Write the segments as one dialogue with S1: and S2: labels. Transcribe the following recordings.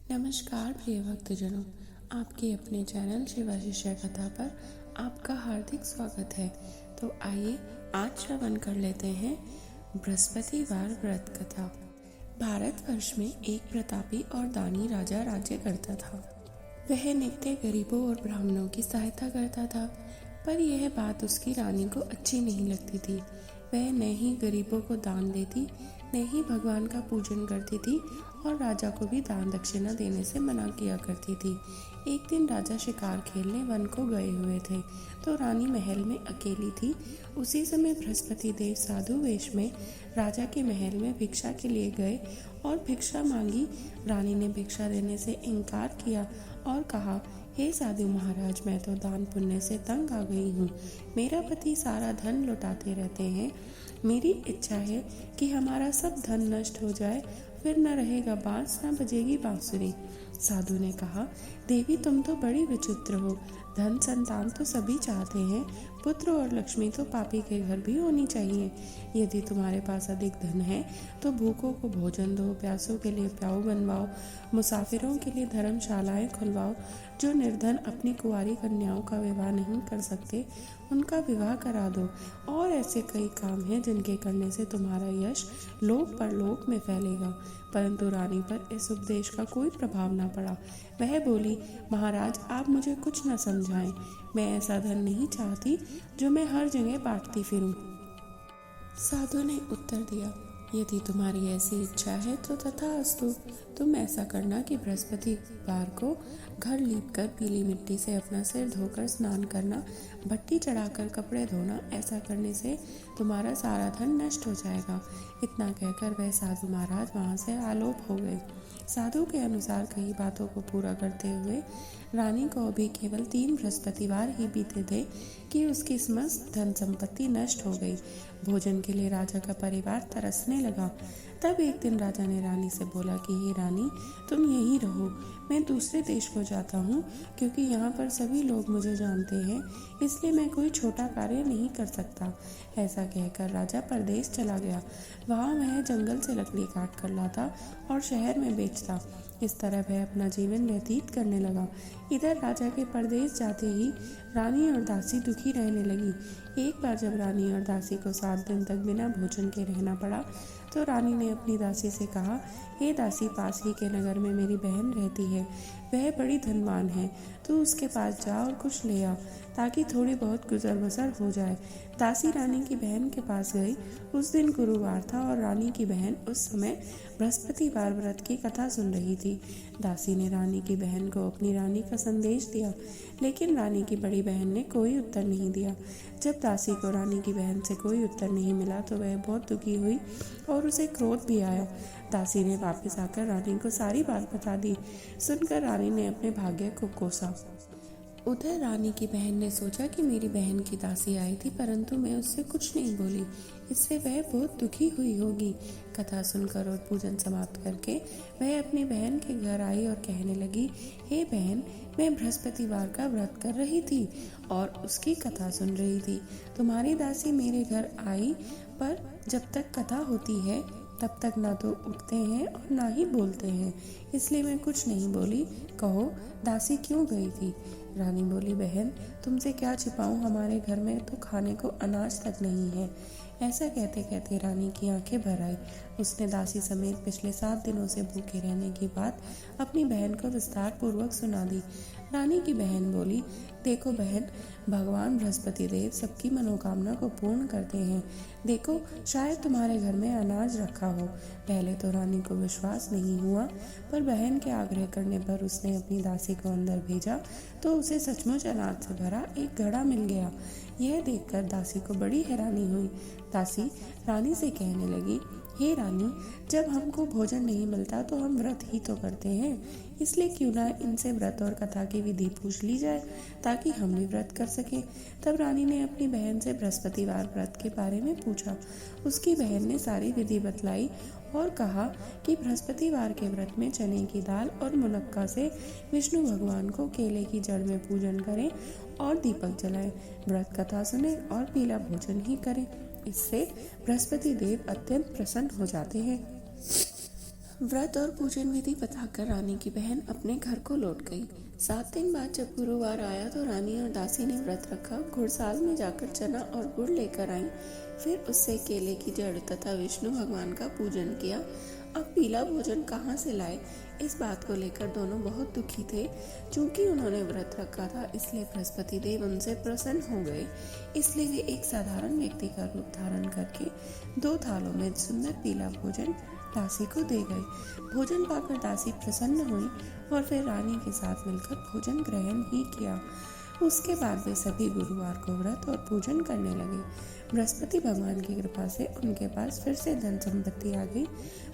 S1: नमस्कार प्रिय भक्तजनों, आपके अपने चैनल शिवा शिष्य कथा पर आपका हार्दिक स्वागत है। तो आइए आज श्रवण कर लेते हैं बृहस्पतिवार व्रत कथा। भारतवर्ष में एक प्रतापी और दानी राजा राज्य करता था। वह नित्य गरीबों और ब्राह्मणों की सहायता करता था, पर यह बात उसकी रानी को अच्छी नहीं लगती थी। वह न ही गरीबों को दान देती, न ही भगवान का पूजन करती थी और राजा को भी दान दक्षिणा देने से मना किया करती थी। एक दिन राजा शिकार खेलने वन को गए हुए थे, तो रानी महल में अकेली थी। उसी समय बृहस्पति देव साधु वेश में राजा के महल में भिक्षा के लिए गए और भिक्षा मांगी। रानी ने भिक्षा देने से इनकार किया और कहा, हे साधु महाराज, मैं तो दान पुण्य से तंग आ गई हूँ। मेरा पति सारा धन लुटाते रहते हैं। मेरी इच्छा है कि हमारा सब धन नष्ट हो जाए, फिर न रहेगा बांस, न बजेगी बांसुरी। साधु ने कहा, देवी तुम तो बड़ी विचित्र हो। धन संतान तो सभी चाहते हैं, पुत्र और लक्ष्मी तो पापी के घर भी होनी चाहिए। यदि तुम्हारे पास अधिक धन है तो भूखों को भोजन दो, प्यासों के लिए प्याऊ बनवाओ, मुसाफिरों के लिए धर्मशालाएं खुलवाओ। जो निर्धन अपनी कुंवारी कन्याओं का विवाह नहीं कर सकते, उनका विवाह करा दो। और ऐसे कई काम हैं जिनके करने से तुम्हारा यश लोक परलोक में फैलेगा। परंतु रानी पर इस उपदेश का कोई प्रभाव न पड़ा। वह बोली, महाराज आप मुझे कुछ न समझाएं। मैं ऐसा धन नहीं चाहती जो मैं हर जगह बांटती फिरूं। साधु ने उत्तर दिया, यदि तुम्हारी ऐसी इच्छा है तो तथास्तु। तुम ऐसा करना कि बृहस्पतिवार को घर लीपकर पीली मिट्टी से अपना सिर धोकर स्नान करना, भट्टी चढ़ाकर कपड़े धोना। ऐसा करने से तुम्हारा सारा धन नष्ट हो जाएगा। इतना कहकर वह साधु महाराज वहाँ से आलोप हो गए। साधु के अनुसार कई बातों को पूरा करते हुए रानी को अभी केवल 3 बृहस्पतिवार ही बीते थे कि उसकी समस्त धन संपत्ति नष्ट हो गई। भोजन के लिए राजा का परिवार तरसने लगा। तब एक दिन राजा ने रानी से बोला कि हे रानी, तुम यहीं रहो, मैं दूसरे देश को जाता हूँ, क्योंकि यहाँ पर सभी लोग मुझे जानते हैं, इसलिए मैं कोई छोटा कार्य नहीं कर सकता। ऐसा कहकर राजा परदेश चला गया। वहाँ वह जंगल से लकड़ी काट कर लाता और शहर में बेचता। इस तरह वह अपना जीवन व्यतीत करने लगा। इधर राजा के परदेश जाते ही रानी और दासी दुखी रहने लगी। एक बार जब रानी और दासी को 7 दिन तक बिना भोजन के रहना पड़ा, तो रानी ने अपनी दासी से कहा, हे दासी, पास ही के नगर में मेरी बहन रहती है। वह बड़ी धनवान है, तू उसके पास जा और कुछ ले आ, ताकि थोड़ी बहुत गुजर बसर हो जाए। दासी रानी की बहन के पास गई। उस दिन गुरुवार था और रानी की बहन उस समय बृहस्पतिवार व्रत की कथा सुन रही थी। दासी ने रानी की बहन को अपनी रानी का संदेश दिया, लेकिन रानी की बड़ी बहन ने कोई उत्तर नहीं दिया। जब दासी को रानी की बहन से कोई उत्तर नहीं मिला तो वह बहुत दुखी हुई और उसे क्रोध भी आया। दासी ने वापस आकर रानी को सारी बात बता दी। सुनकर रानी ने अपने भाग्य को कोसा। उधर रानी की बहन ने सोचा कि मेरी बहन की दासी आई थी, परंतु मैं उससे कुछ नहीं बोली, इससे वह बहुत दुखी हुई होगी। कथा सुनकर और पूजन समाप्त करके वह अपनी बहन के घर आई और कहने लगी, हे बहन, मैं बृहस्पतिवार का व्रत कर रही थी और उसकी कथा सुन रही थी। तुम्हारी दासी मेरे घर आई, पर जब तक कथा होती है तब तक ना तो उठते हैं और ना ही बोलते हैं, इसलिए मैं कुछ नहीं बोली। कहो, दासी क्यों गई थी? रानी बोली, बहन, तुमसे क्या छिपाऊं, हमारे घर में तो खाने को अनाज तक नहीं है। ऐसा कहते कहते रानी की आंखें भर आई। उसने दासी समेत पिछले 7 दिनों से भूखे रहने की बात अपनी बहन को विस्तार पूर्वक सुना दी। रानी की बहन बोली, देखो बहन, भगवान बृहस्पति देव सबकी मनोकामना को पूर्ण करते हैं। देखो, शायद तुम्हारे घर में अनाज रखा हो। पहले तो रानी को विश्वास नहीं हुआ, पर बहन के आग्रह करने पर उसने अपनी दासी को अंदर भेजा तो उसे सचमुच अनाज से भरा एक घड़ा मिल गया। यह देखकर दासी को बड़ी हैरानी हुई। दासी रानी से कहने लगी, हे रानी, जब हमको भोजन नहीं मिलता तो हम व्रत ही तो करते हैं, इसलिए क्यों ना इनसे व्रत और कथा की विधि पूछ ली जाए, ताकि हम भी व्रत कर सकें। तब रानी ने अपनी बहन से बृहस्पतिवार व्रत के बारे में पूछा। उसकी बहन ने सारी विधि बतलाई और कहा कि बृहस्पतिवार के व्रत में चने की दाल और मुनक्का से विष्णु भगवान को केले की जड़ में पूजन करें और दीपक जलाएं, व्रत कथा सुने और पीला भोजन ही करें। इससे बृहस्पति देव अत्यंत प्रसन्न हो जाते हैं। व्रत और पूजन विधि बताकर रानी की बहन अपने घर को लौट गई। 7 दिन बाद जब गुरुवार आया तो रानी और दासी ने व्रत रखा, घुड़साल में जाकर चना और गुड़ लेकर आईं। फिर उससे केले की जड़ तथा विष्णु भगवान का पूजन किया। अब पीला भोजन कहाँ से लाए, इस बात को लेकर दोनों बहुत दुखी थे। चूंकि उन्होंने व्रत रखा था इसलिए बृहस्पति देव उनसे प्रसन्न हो गए। इसलिए वे एक साधारण व्यक्ति का रूप धारण करके 2 थालों में सुंदर पीला भोजन दासी को दे गए। भोजन पाकर दासी प्रसन्न हुई और फिर रानी के साथ मिलकर भोजन ग्रहण ही किया। उसके बाद वे सभी गुरुवार को व्रत और पूजन करने लगे। बृहस्पति भगवान की कृपा से उनके पास फिर से धन संपत्ति आ गई,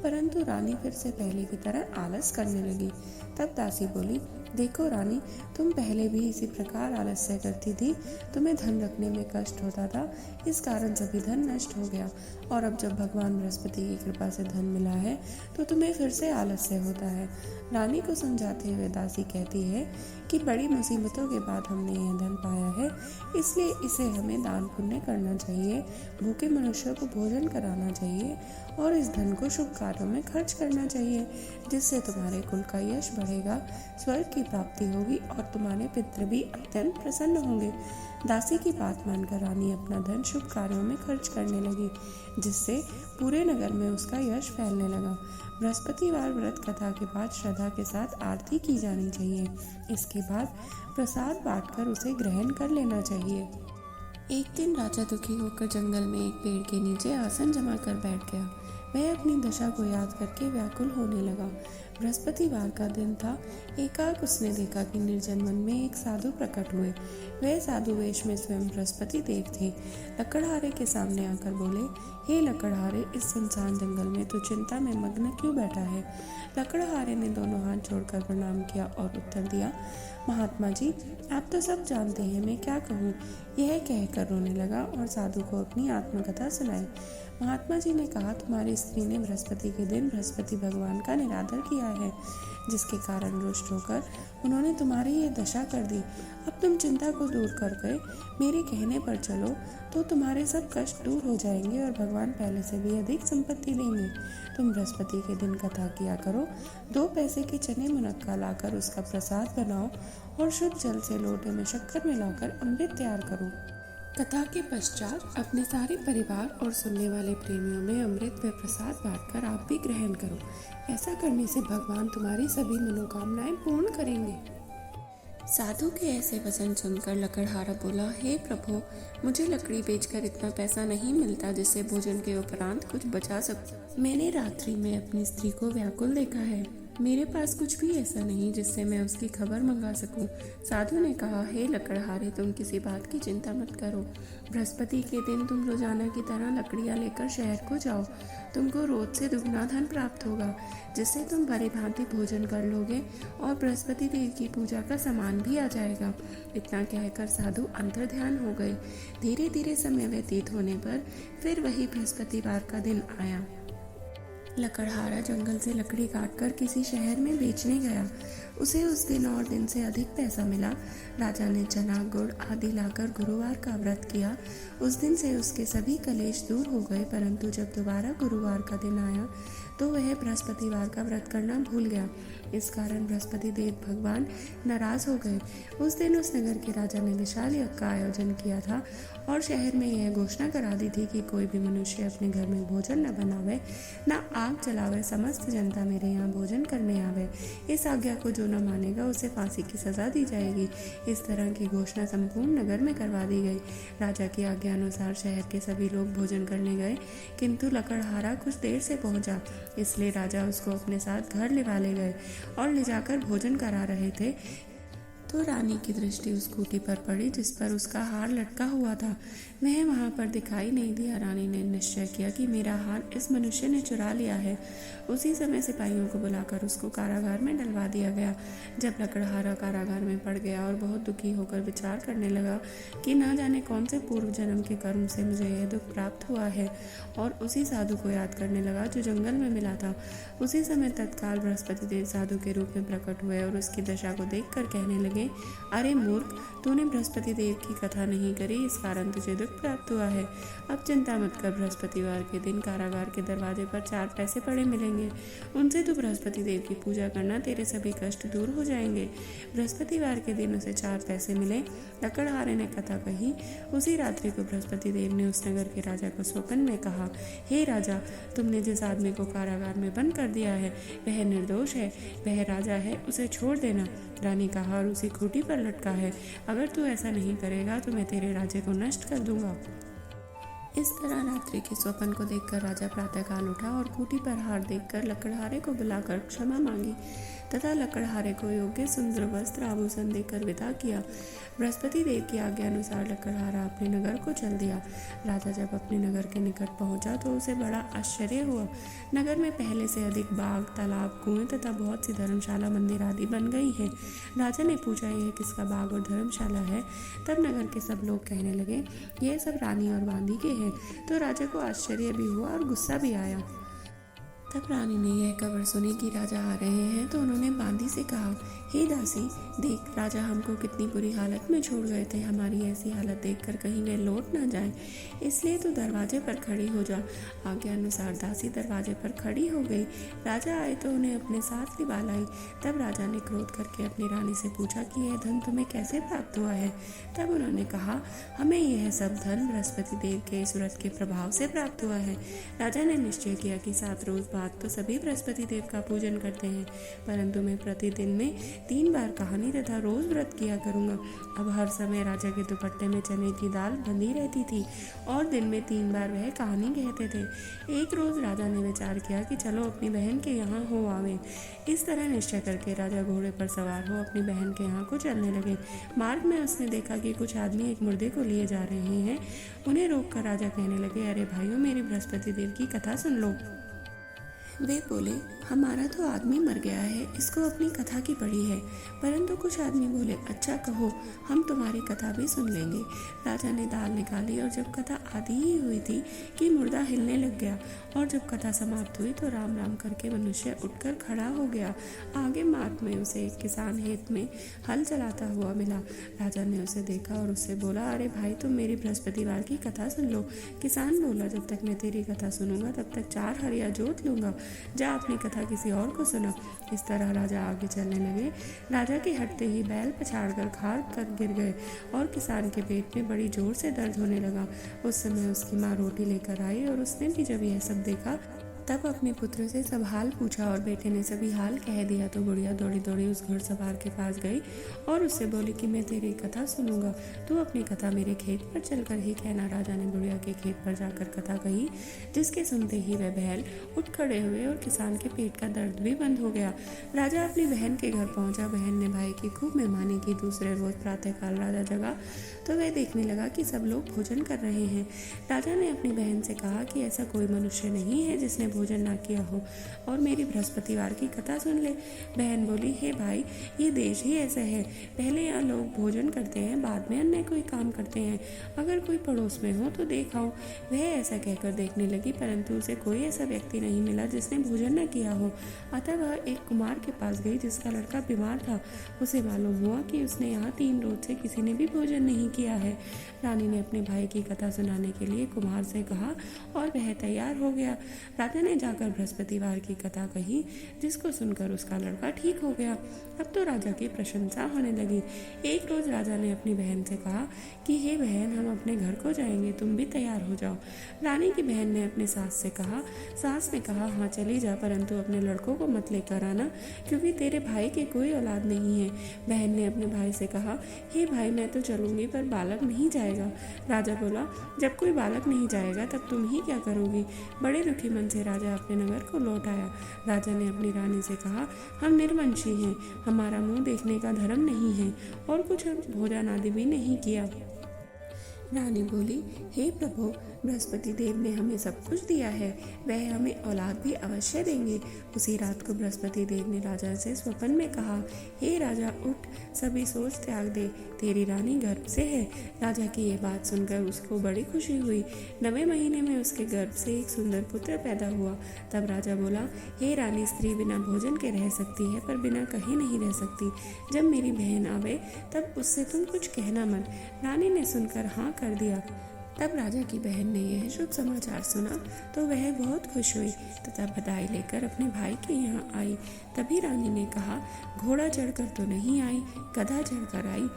S1: परंतु रानी फिर से पहले की तरह आलस करने लगी। तब दासी बोली, देखो रानी, तुम पहले भी इसी प्रकार आलस्य करती थी। तुम्हें धन रखने में कष्ट होता था, इस कारण सभी धन नष्ट हो गया। और अब जब भगवान बृहस्पति की कृपा से धन मिला है तो तुम्हें फिर से आलस्य होता है। रानी को समझाते हुए दासी कहती है कि बड़ी मुसीबतों के बाद हमने यह धन पाया है, इसलिए इसे हमें दान पुण्य करना चाहिए, भूखे मनुष्यों को भोजन कराना चाहिए और इस धन को शुभ कार्यों में खर्च करना चाहिए, जिससे तुम्हारे कुल का यश बढ़ेगा, स्वर्ग की प्राप्ति होगी और तुम्हारे पितृ भी अत्यंत प्रसन्न होंगे। दासी की बात मानकर रानी अपना धन शुभ कार्यों में खर्च करने लगी, जिससे पूरे नगर में उसका यश फैलने लगा। बृहस्पतिवार व्रत कथा के बाद श्रद्धा के साथ आरती की जानी चाहिए। इसके बाद प्रसाद बांटकर उसे ग्रहण कर लेना चाहिए। एक दिन राजा दुखी होकर जंगल में एक पेड़ के नीचे आसन जमा कर बैठ गया। वह अपनी दशा को याद करके व्याकुल होने लगा। बृहस्पतिवार का दिन था। एकाएक उसने देखा कि निर्जन वन में एक साधु प्रकट हुए। वह साधु वेश में स्वयं बृहस्पति देव थे। लकड़हारे के सामने आकर बोले, हे लकड़हारे, इस सुनसान जंगल में तू चिंता में मग्न क्यों बैठा है? लकड़हारे ने दोनों हाथ जोड़कर प्रणाम किया और उत्तर दिया, महात्मा जी, आप तो सब जानते हैं, मैं क्या कहूँ। यह कहकर रोने लगा और साधु को अपनी आत्मकथा सुनाई। महात्मा जी ने कहा, तुम्हारी स्त्री ने बृहस्पति के दिन बृहस्पति भगवान का निरादर किया है, जिसके कारण रुष्ट होकर उन्होंने तुम्हारी ये दशा कर दी। अब तुम चिंता को दूर कर गए, मेरे कहने पर चलो तो तुम्हारे सब कष्ट दूर हो जाएंगे और भगवान पहले से भी अधिक संपत्ति देंगे। तुम बृहस्पति के दिन कथा किया करो, 2 पैसे के चने मुनक्का लाकर उसका प्रसाद बनाओ और शुद्ध जल से लोटे में शक्कर मिलाकर अमृत तैयार करो। कथा के पश्चात अपने सारे परिवार और सुनने वाले प्रेमियों में अमृत व प्रसाद बांटकर आप भी ग्रहण करो। ऐसा करने से भगवान तुम्हारी सभी मनोकामनाएं पूर्ण करेंगे। साधु के ऐसे वचन सुनकर लकड़हारा बोला, हे प्रभु, मुझे लकड़ी बेचकर इतना पैसा नहीं मिलता जिससे भोजन के उपरांत कुछ बचा सकूं। मैंने रात्रि में अपनी स्त्री को व्याकुल देखा है। मेरे पास कुछ भी ऐसा नहीं जिससे मैं उसकी खबर मंगा सकूं। साधु ने कहा, हे लकड़हारे, तुम किसी बात की चिंता मत करो। बृहस्पति के दिन तुम रोजाना की तरह लकड़ियां लेकर शहर को जाओ। तुमको रोज से दुगना धन प्राप्त होगा, जिससे तुम भली भांति भोजन कर लोगे और बृहस्पति देव की पूजा का सामान भी आ जाएगा। इतना कहकर साधु अंतर्ध्यान हो गए। धीरे धीरे समय व्यतीत होने पर फिर वही बृहस्पतिवार का दिन आया। लकड़हारा जंगल से लकड़ी काटकर किसी शहर में बेचने गया। उसे उस दिन और दिन से अधिक पैसा मिला। राजा ने चना गुड़ आदि लाकर गुरुवार का व्रत किया। उस दिन से उसके सभी कलेश दूर हो गए, परंतु जब दोबारा गुरुवार का दिन आया तो वह बृहस्पतिवार का व्रत करना भूल गया। इस कारण बृहस्पति देव भगवान नाराज हो गए। उस दिन उस नगर के राजा ने विशाल यज्ञ का आयोजन किया था और शहर में यह घोषणा करा दी थी कि कोई भी मनुष्य अपने घर में भोजन न बनावे, न आग जलावे, समस्त जनता मेरे यहाँ भोजन करने आवे। इस आज्ञा को जो न मानेगा उसे फांसी की सजा दी जाएगी। इस तरह की घोषणा संपूर्ण नगर में करवा दी गई। राजा की आज्ञा अनुसार शहर के सभी लोग भोजन करने गए, किंतु लकड़हारा कुछ देर से पहुंचा, इसलिए राजा उसको अपने साथ घर लिवा ले गए और ले जाकर भोजन करा रहे थे तो रानी की दृष्टि उस खूंटी पर पड़ी जिस पर उसका हार लटका हुआ था। वह वहां पर दिखाई नहीं दिया। रानी ने निश्चय किया कि मेरा हार इस मनुष्य ने चुरा लिया है। उसी समय सिपाहियों को बुलाकर उसको कारागार में डलवा दिया गया। जब लकड़हारा कारागार में पड़ गया और बहुत दुखी होकर विचार करने लगा कि न जाने कौन से पूर्व जन्म के कर्म से मुझे यह दुख प्राप्त हुआ है, और उसी साधु को याद करने लगा जो जंगल में मिला था। उसी समय तत्काल बृहस्पति देव साधु के रूप में प्रकट हुए और उसकी दशा को देखकर कहने लगे, लगे, अरे मूर्ख, तूने बृहस्पति देव की कथा नहीं करी, इस कारण तुझे दुख प्राप्त हुआ है। अब चिंता मत कर, बृहस्पतिवार के दिन कारागार के दरवाजे पर 4 पैसे पड़े मिलेंगे, उनसे तू बृहस्पति देव की पूजा करना, तेरे सभी कष्ट दूर हो जाएंगे। बृहस्पतिवार के दिन उसे 4 पैसे मिले। लकड़हारे ने कथा कही। उसी रात्रि को बृहस्पति देव ने उस नगर के राजा को स्वप्न में कहा, हे राजा, तुमने जिस आदमी को कारागार में बंद कर दिया है वह निर्दोष है, वह राजा है, उसे छोड़ देना। रानी का हार उसी खूंटी पर लटका है, अगर तू ऐसा नहीं करेगा तो मैं तेरे राज्य को नष्ट कर दूंगा। इस तरह रात्रि के स्वप्न को देखकर राजा प्रातःकाल उठा और खूंटी पर हार देखकर लकड़हारे को बुलाकर क्षमा मांगी तथा लकड़हारे को योग्य सुंदर वस्त्र आभूषण देकर विदा किया। बृहस्पति देव की आज्ञा अनुसार लकड़हारा अपने नगर को चल दिया। राजा जब अपने नगर के निकट पहुंचा तो उसे बड़ा आश्चर्य हुआ। नगर में पहले से अधिक बाग, तालाब, कुएं तथा बहुत सी धर्मशाला, मंदिर आदि बन गई है। राजा ने पूछा, यह किसका बाग और धर्मशाला है? तब नगर के सब लोग कहने लगे, यह सब रानी और बांदी के हैं। तो राजा को आश्चर्य भी हुआ और गुस्सा भी आया। तब रानी ने यह खबर सुनी कि राजा आ रहे हैं तो उन्होंने बांदी से कहा, हे दासी, देख, राजा हमको कितनी बुरी हालत में छोड़ गए थे, हमारी ऐसी हालत देखकर कहीं वे लौट ना जाएं, इसलिए तू दरवाजे पर खड़ी हो जा। आज्ञा अनुसार दासी दरवाजे पर खड़ी हो गई। राजा आए तो उन्हें अपने साथ लिवा लाई। तब राजा ने क्रोध करके अपनी रानी से पूछा कि यह धन तुम्हें कैसे प्राप्त हुआ है? तब उन्होंने कहा, हमें यह सब धन बृहस्पति देव के इस व्रत के प्रभाव से प्राप्त हुआ है। राजा ने निश्चय किया कि 7 रोज बाद तो सभी बृहस्पति देव का पूजन करते हैं, परंतु मैं प्रतिदिन में 3 बार कहानी तथा रोज व्रत किया करूंगा। अब हर समय राजा के दुपट्टे में चने की दाल बंधी रहती थी और दिन में 3 बार वह कहानी कहते थे। एक रोज राजा ने विचार किया कि चलो अपनी बहन के यहाँ हो आवे। इस तरह निश्चय करके राजा घोड़े पर सवार हो अपनी बहन के यहाँ को चलने लगे। मार्ग में उसने देखा कि कुछ आदमी एक मुर्दे को लिए जा रहे हैं। उन्हें रोककर राजा कहने लगे, अरे भाइयों, मेरी बृहस्पति देव की कथा सुन लो। वे बोले, हमारा तो आदमी मर गया है, इसको अपनी कथा की पड़ी है। परंतु कुछ आदमी बोले, अच्छा कहो, हम तुम्हारी कथा भी सुन लेंगे। राजा ने दाल निकाली और जब कथा आधी ही हुई थी कि मुर्दा हिलने लग गया और जब कथा समाप्त हुई तो राम राम करके मनुष्य उठकर खड़ा हो गया। आगे मार्ग में उसे एक किसान खेत में हल चलाता हुआ मिला। राजा ने उसे देखा और उससे बोला, अरे भाई, तुम मेरी बृहस्पतिवार की कथा सुन लो। किसान बोला, जब तक मैं तेरी कथा सुनूंगा तब तक 4 हरिया जोत लूंगा, जा अपनी कथा किसी और को सुना। इस तरह राजा आगे चलने लगे। राजा के हटते ही बैल पछाड़कर खाल कर गिर गए और किसान के पेट में बड़ी जोर से दर्द होने लगा। उस समय उसकी माँ रोटी लेकर आई और उसने भी जब यह सब देखा तब अपने पुत्र से सब हाल पूछा और बेटे ने सभी हाल कह दिया। तो बुढ़िया दौड़ी दौड़ी उस घुड़सवार के पास गई और उससे बोली कि मैं तेरी कथा सुनूंगा, तू अपनी कथा मेरे खेत पर चलकर ही कहना। राजा ने बुढ़िया के खेत पर जाकर कथा कही, जिसके सुनते ही वह बैल उठ खड़े हुए और किसान के पेट का दर्द भी बंद हो गया। राजा अपनी बहन के घर पहुंचा। बहन ने भाई की खूब मेहमानी की। दूसरे रोज प्रातःकाल राजा जगा तो वह देखने लगा कि सब लोग भोजन कर रहे हैं। राजा ने अपनी बहन से कहा कि ऐसा कोई मनुष्य नहीं है जिसने भोजन ना किया हो और मेरी बृहस्पतिवार की कथा सुन ले। बहन बोली, हे भाई, ये देश ही ऐसा है, पहले यहाँ लोग भोजन करते हैं, बाद में अन्य कोई काम करते हैं। अगर कोई पड़ोस में हो तो देख आओ। वह ऐसा कहकर देखने लगी, परंतु उसे कोई ऐसा व्यक्ति नहीं मिला जिसने भोजन न किया हो। अतः वह एक कुमार के पास गई जिसका लड़का बीमार था। उसे मालूम हुआ कि उसने यहाँ 3 रोज से किसी ने भी भोजन नहीं किया है। रानी ने अपने भाई की कथा सुनाने के लिए कुमार से कहा और वह तैयार हो गया। राजा ने जाकर बृहस्पतिवार की कथा कही, जिसको सुनकर उसका लड़का ठीक हो गया। अब तो राजा की प्रशंसा होने लगी। एक रोज राजा ने अपनी बहन से कहा कि हे बहन, हम अपने घर को जाएंगे, तुम भी तैयार हो जाओ। रानी की बहन ने अपने सास से कहा। सास ने कहा, हाँ चली जा, परंतु अपने लड़कों को मत लेकर आना, क्योंकि तेरे भाई की कोई औलाद नहीं है। बहन ने अपने भाई से कहा, हे भाई, मैं तो चलूंगी पर बालक नहीं जाएगा। राजा बोला, जब कोई बालक नहीं जाएगा तब तुम ही क्या करोगी? बड़े दुखी मन से राजा अपने नगर को लौट आया। राजा ने अपनी रानी से कहा, हम निर्वंशी हैं, हमारा मुंह देखने का धर्म नहीं है और कुछ भोजन आदि भी नहीं किया। रानी बोली, हे प्रभु, बृहस्पति देव ने हमें सब कुछ दिया है, वह हमें औलाद भी अवश्य देंगे। उसी रात को बृहस्पति देव ने राजा से स्वप्न में कहा, हे राजा, उठ, सभी सोच त्याग दे, तेरी रानी गर्भ से है। राजा की ये बात सुनकर उसको बड़ी खुशी हुई। 9वें महीने में उसके गर्भ से एक सुंदर पुत्र पैदा हुआ। तब राजा बोला, हे रानी, स्त्री बिना भोजन के रह सकती है पर बिना कहीं नहीं रह सकती। जब मेरी बहन आवे तब उससे तुम कुछ कहना मत। रानी ने सुनकर हाँ कर दिया। तब राजा की बहन ने यह शुभ समाचार सुना तो वह बहुत खुश हुई तथा बधाई लेकर अपने भाई के यहाँ आई। तभी रानी ने कहा, घोड़ा चढ़कर तो नहीं आई, गधा चढ़कर आई।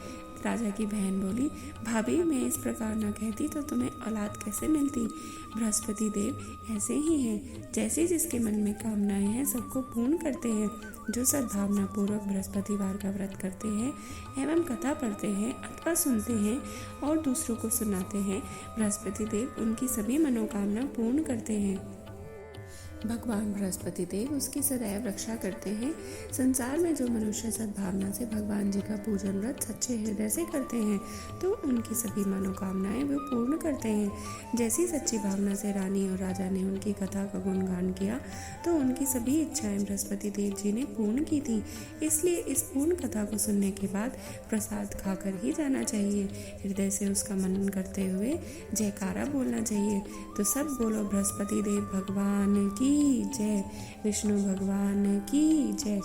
S1: राजा की बहन बोली, भाभी, मैं इस प्रकार न कहती तो तुम्हें औलाद कैसे मिलती। बृहस्पति देव ऐसे ही हैं, जैसे जिसके मन में कामनाएं हैं सबको पूर्ण करते हैं। जो सद्भावना पूर्वक बृहस्पतिवार का व्रत करते हैं एवं कथा पढ़ते हैं अथवा सुनते हैं और दूसरों को सुनाते हैं, बृहस्पति देव उनकी सभी मनोकामना पूर्ण करते हैं। भगवान बृहस्पति देव उसकी सदैव रक्षा करते हैं। संसार में जो मनुष्य सद्भावना से भगवान जी का पूजन व्रत सच्चे हृदय से करते हैं तो उनकी सभी मनोकामनाएं वो पूर्ण करते हैं। जैसी सच्ची भावना से रानी और राजा ने उनकी कथा का गुणगान किया तो उनकी सभी इच्छाएं बृहस्पति देव जी ने पूर्ण की थी। इसलिए इस पूर्ण कथा को सुनने के बाद प्रसाद खाकर ही जाना चाहिए। हृदय से उसका मनन करते हुए जयकारा बोलना चाहिए। तो सब बोलो, बृहस्पति देव भगवान की जय, विष्णु भगवान की जय।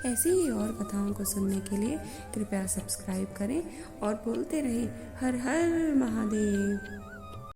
S1: ऐसी ही और कथाओं को सुनने के लिए कृपया सब्सक्राइब करें और बोलते रहें, हर हर महादेव।